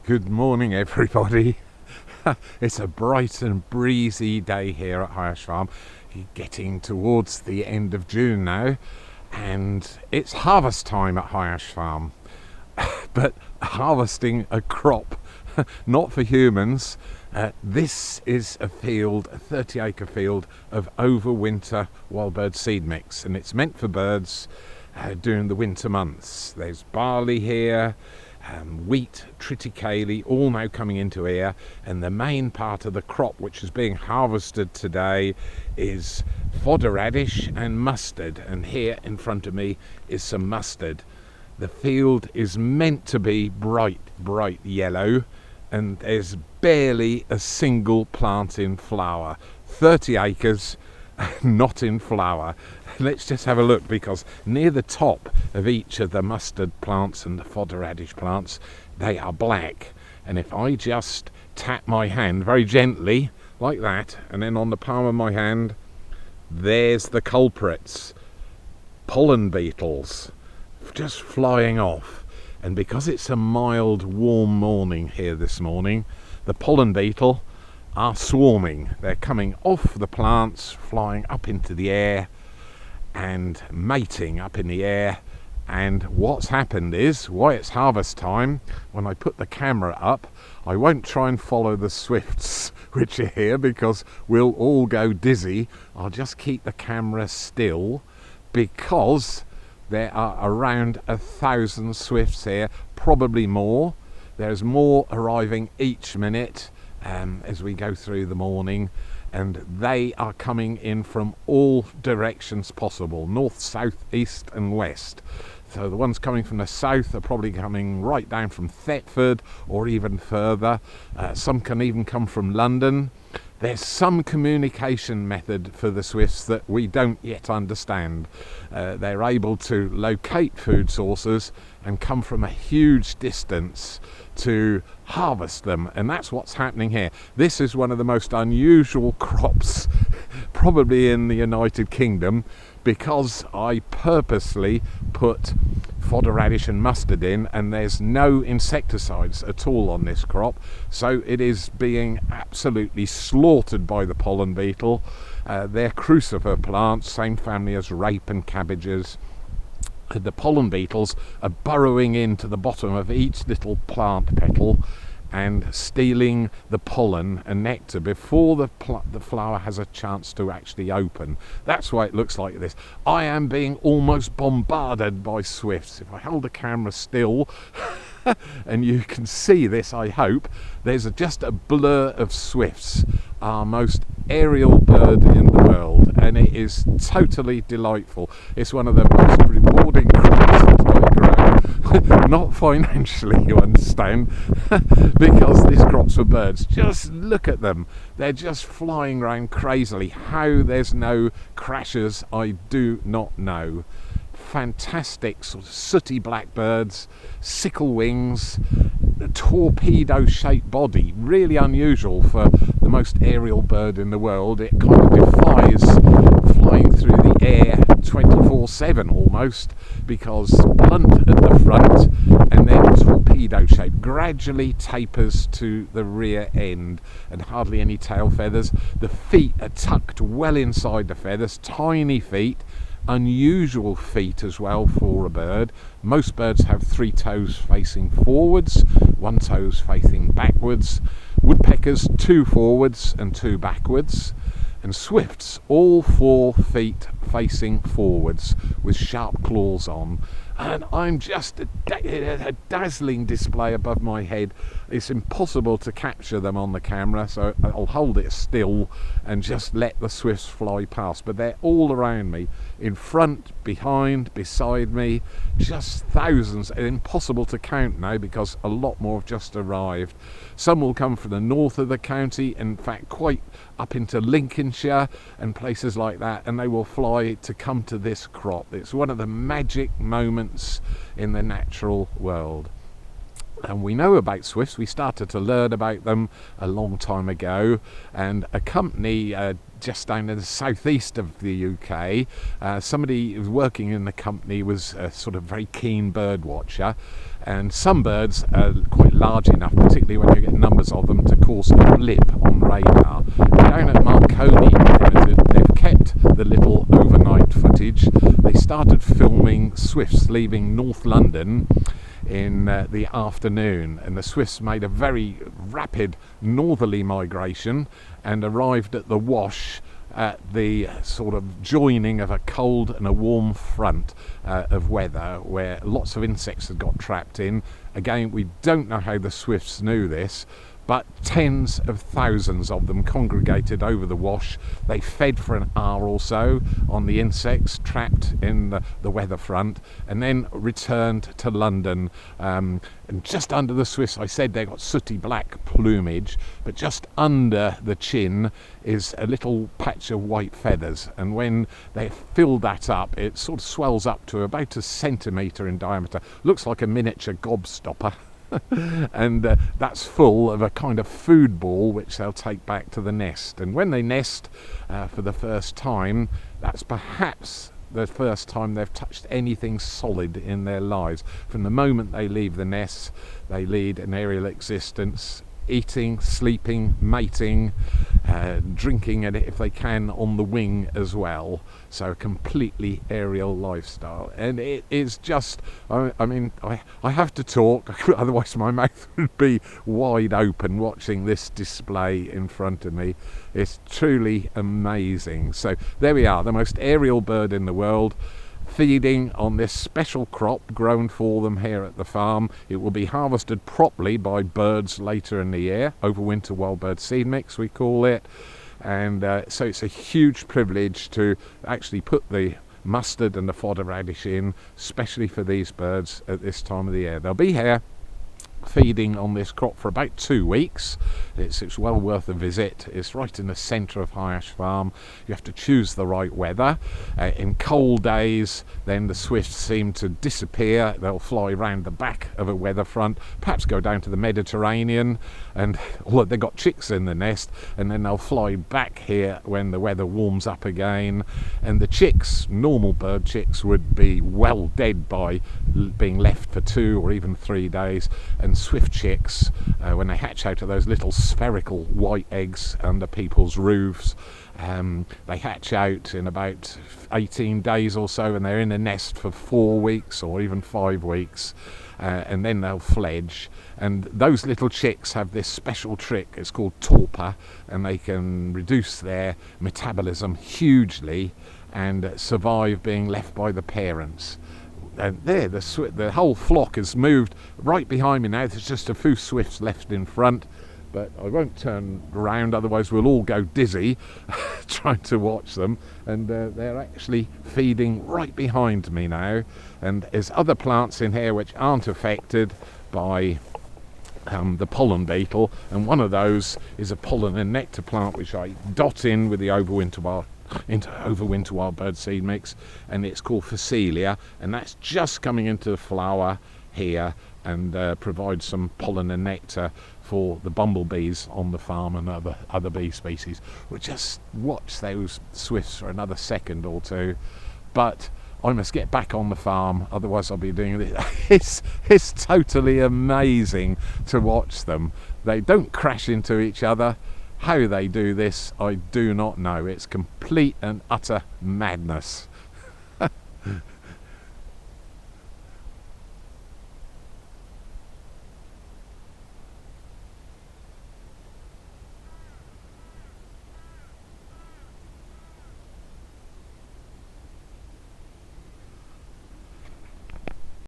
Good morning, everybody. It's a bright and breezy day here at Hyash Farm. Getting towards the end of June now, and it's harvest time at Hyash Farm. But harvesting a crop, not for humans. This is a 30-acre field of overwinter wild bird seed mix, and it's meant for birds during the winter months. There's barley here, wheat, triticale, all now coming into here, and the main part of the crop which is being harvested today is fodder radish and mustard, and here in front of me is some mustard. The field is meant to be bright yellow, and there's barely a single plant in flower. 30 acres not in flower. Let's just have a look, because near the top of each of the mustard plants and the fodder radish plants, they are black. And if I just tap my hand very gently like that, and then on the palm of my hand, there's the culprits, pollen beetles, just flying off. And because it's a mild, warm morning here this morning, the pollen beetle are swarming. They're coming off the plants, flying up into the air and mating up in the air. And what's happened is, why it's harvest time, when I put the camera up, I won't try and follow the swifts which are here, because we'll all go dizzy. I'll just keep the camera still, because there are around 1,000 swifts here, probably more. There's more arriving each minute as we go through the morning, and they are coming in from all directions possible: north, south, east and west. So the ones coming from the south are probably coming right down from Thetford or even further. Some can even come from London. There's some communication method for the swifts that we don't yet understand. They're able to locate food sources and come from a huge distance to harvest them, and that's what's happening here. This is one of the most unusual crops probably in the United Kingdom, because I purposely put fodder radish and mustard in, and there's no insecticides at all on this crop, so it is being absolutely slaughtered by the pollen beetle. They're crucifer plants, same family as rape and cabbages. The pollen beetles are burrowing into the bottom of each little plant petal and stealing the pollen and nectar before the flower has a chance to actually open. That's why it looks like this. I am being almost bombarded by swifts. If I hold the camera still, and you can see this, I hope, there's just a blur of swifts, our most aerial bird in the world, and it is totally delightful. It's one of the most rewarding crops that I grow. Not financially, you understand, because this crop's for birds. Just look at them. They're just flying around crazily. How there's no crashes, I do not know. Fantastic sort of sooty black birds, sickle wings, torpedo-shaped body, really unusual for the most aerial bird in the world. It kind of defies flying through the air 24/7 almost, because blunt at the front and then torpedo-shaped, gradually tapers to the rear end, and hardly any tail feathers. The feet are tucked well inside the feathers, tiny feet. Unusual feet as well for a bird. Most birds have 3 toes facing forwards, 1 toe facing backwards. Woodpeckers 2 forwards and 2 backwards. And swifts all 4 feet facing forwards with sharp claws on. And I'm just a dazzling display above my head. It's impossible to capture them on the camera, so I'll hold it still and just let the swifts fly past. But they're all around me, in front, behind, beside me, just thousands. Impossible to count now, because a lot more have just arrived. Some will come from the north of the county, in fact quite up into Lincolnshire and places like that, and they will fly to come to this crop. It's one of the magic moments in the natural world. And we know about swifts. We started to learn about them a long time ago, and a company just down in the southeast of the UK. Somebody who was working in the company was a sort of very keen bird watcher, and some birds are quite large enough, particularly when you get numbers of them, to cause a blip on radar. Down at Marconi Limited, they've kept the little overnight footage. They started filming swifts leaving North London in the afternoon, and the swifts made a very rapid northerly migration and arrived at the Wash at the sort of joining of a cold and a warm front of weather, where lots of insects had got trapped in. Again, we don't know how the swifts knew this, but tens of thousands of them congregated over the Wash. They fed for an hour or so on the insects trapped in the weather front, and then returned to London. And just under the swifts, I said they got sooty black plumage, but just under the chin is a little patch of white feathers, and when they fill that up, it sort of swells up to about a centimetre in diameter. Looks like a miniature gobstopper. And that's full of a kind of food ball which they'll take back to the nest. And when they nest for the first time, that's perhaps the first time they've touched anything solid in their lives. From the moment they leave the nest, they lead an aerial existence, eating, sleeping, mating, drinking, and if they can, on the wing as well. So a completely aerial lifestyle, and it is just, I mean, I have to talk, otherwise my mouth would be wide open watching this display in front of me. It's truly amazing. So there we are, the most aerial bird in the world, feeding on this special crop grown for them here at the farm. It will be harvested properly by birds later in the year, overwinter wild bird seed mix we call it. And so it's a huge privilege to actually put the mustard and the fodder radish in, especially for these birds at this time of the year. They'll be here feeding on this crop for about 2 weeks. It's well worth a visit. It's right in the centre of High Ash Farm. You have to choose the right weather. In cold days, then the swifts seem to disappear. They'll fly round the back of a weather front, perhaps go down to the Mediterranean, and although they've got chicks in the nest, and then they'll fly back here when the weather warms up again. And the chicks, normal bird chicks, would be well dead by being left for 2 or even 3 days. And swift chicks, when they hatch out of those little spherical white eggs under people's roofs, they hatch out in about 18 days or so, and they're in a nest for 4 weeks or even 5 weeks, and then they'll fledge. And those little chicks have this special trick, it's called torpor, and they can reduce their metabolism hugely and survive being left by the parents. And there, the whole flock has moved right behind me now. There's just a few swifts left in front, but I won't turn around, otherwise we'll all go dizzy trying to watch them. And they're actually feeding right behind me now. And there's other plants in here which aren't affected by the pollen beetle, and one of those is a pollen and nectar plant which I dot in with the overwinter wild bird seed mix, and it's called Phacelia, and that's just coming into flower here, and provides some pollen and nectar for the bumblebees on the farm and other bee species. We'll just watch those swifts for another second or two, but I must get back on the farm, otherwise I'll be doing this. It's totally amazing to watch them. They don't crash into each other. How they do this, I do not know. It's complete and utter madness.